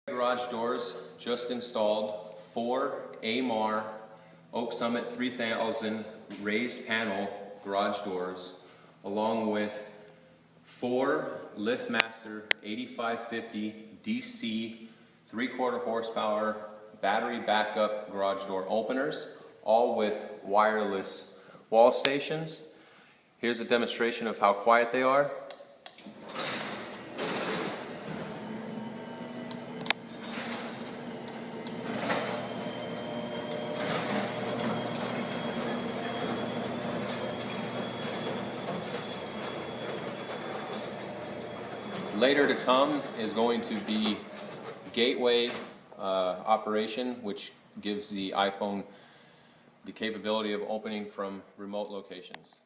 Garage doors just installed, 4 AMAR Oak Summit 3000 raised panel garage doors, along with 4 LiftMaster 8550 DC 3/4 horsepower battery backup garage door openers, all with wireless wall stations. Here's a demonstration of how quiet they are. Later to come is going to be gateway operation, which gives the iPhone the capability of opening from remote locations.